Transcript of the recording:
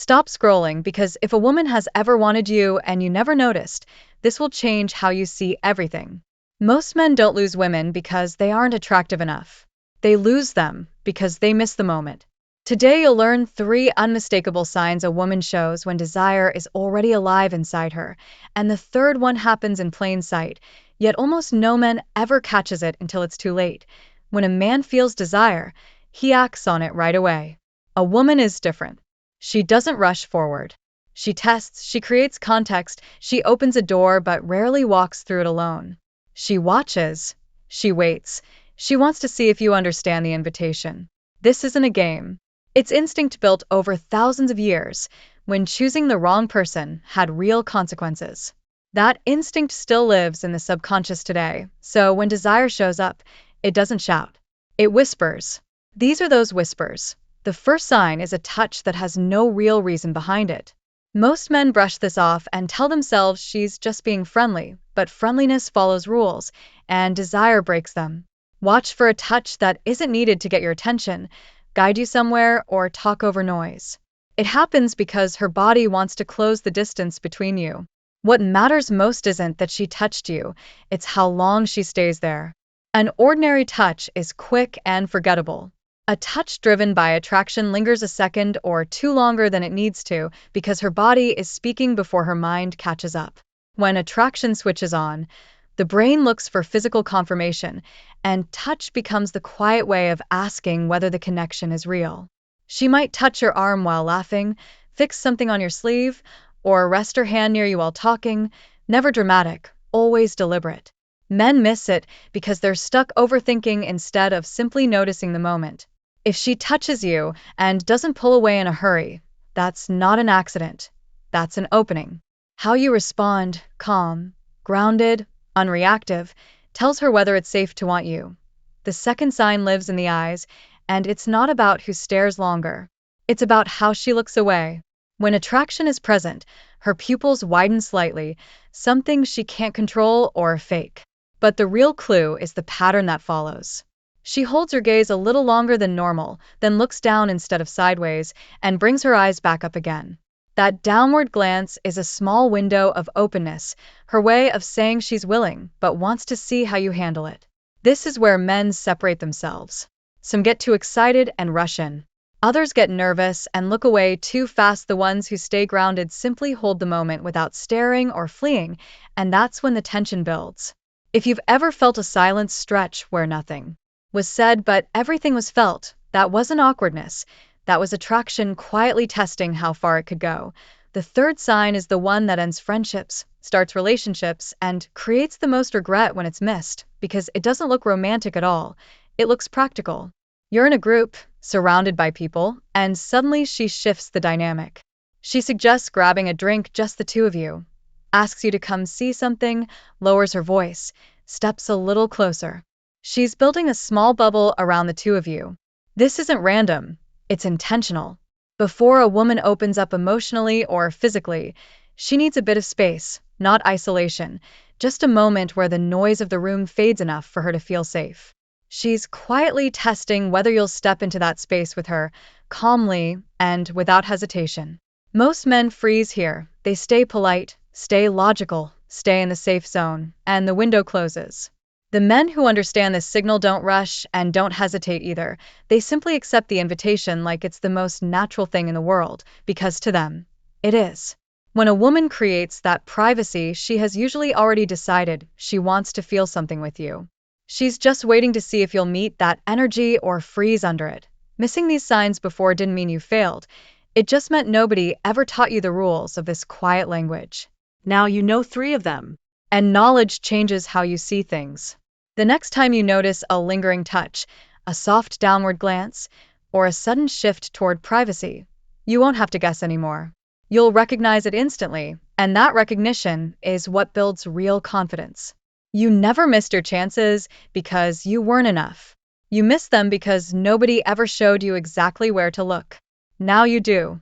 Stop scrolling, because if a woman has ever wanted you and you never noticed, this will change how you see everything. Most men don't lose women because they aren't attractive enough. They lose them because they miss the moment. Today you'll learn 3 unmistakable signs a woman shows when desire is already alive inside her, and the third one happens in plain sight, yet almost no man ever catches it until it's too late. When a man feels desire, he acts on it right away. A woman is different. She doesn't rush forward. She tests, she creates context, she opens a door but rarely walks through it alone. She watches, she waits, she wants to see if you understand the invitation. This isn't a game. It's instinct built over thousands of years, when choosing the wrong person had real consequences. That instinct still lives in the subconscious today, so when desire shows up, it doesn't shout. It whispers. These are those whispers. The first sign is a touch that has no real reason behind it. Most men brush this off and tell themselves she's just being friendly, but friendliness follows rules, and desire breaks them. Watch for a touch that isn't needed to get your attention, guide you somewhere, or talk over noise. It happens because her body wants to close the distance between you. What matters most isn't that she touched you, it's how long she stays there. An ordinary touch is quick and forgettable. A touch driven by attraction lingers a second or two longer than it needs to because her body is speaking before her mind catches up. When attraction switches on, the brain looks for physical confirmation, and touch becomes the quiet way of asking whether the connection is real. She might touch your arm while laughing, fix something on your sleeve, or rest her hand near you while talking, never dramatic, always deliberate. Men miss it because they're stuck overthinking instead of simply noticing the moment. If she touches you and doesn't pull away in a hurry, that's not an accident. That's an opening. How you respond, calm, grounded, unreactive, tells her whether it's safe to want you. The second sign lives in the eyes, and it's not about who stares longer. It's about how she looks away. When attraction is present, her pupils widen slightly, something she can't control or fake. But the real clue is the pattern that follows. She holds her gaze a little longer than normal, then looks down instead of sideways, and brings her eyes back up again. That downward glance is a small window of openness, her way of saying she's willing, but wants to see how you handle it. This is where men separate themselves. Some get too excited and rush in. Others get nervous and look away too fast. The ones who stay grounded simply hold the moment without staring or fleeing, and that's when the tension builds. If you've ever felt a silence stretch where nothing was said but everything was felt, that wasn't awkwardness. That was attraction quietly testing how far it could go. The third sign is the one that ends friendships, starts relationships, and creates the most regret when it's missed, because it doesn't look romantic at all. It looks practical. You're in a group, surrounded by people, and suddenly she shifts the dynamic. She suggests grabbing a drink, just the two of you, asks you to come see something, lowers her voice, steps a little closer. She's building a small bubble around the two of you. This isn't random, it's intentional. Before a woman opens up emotionally or physically, she needs a bit of space, not isolation, just a moment where the noise of the room fades enough for her to feel safe. She's quietly testing whether you'll step into that space with her, calmly and without hesitation. Most men freeze here. They stay polite, stay logical, stay in the safe zone, and the window closes. The men who understand this signal don't rush and don't hesitate either. They simply accept the invitation like it's the most natural thing in the world, because to them, it is. When a woman creates that privacy, she has usually already decided she wants to feel something with you. She's just waiting to see if you'll meet that energy or freeze under it. Missing these signs before didn't mean you failed. It just meant nobody ever taught you the rules of this quiet language. Now you know 3 of them. And knowledge changes how you see things. The next time you notice a lingering touch, a soft downward glance, or a sudden shift toward privacy, you won't have to guess anymore. You'll recognize it instantly, and that recognition is what builds real confidence. You never missed your chances because you weren't enough. You missed them because nobody ever showed you exactly where to look. Now you do.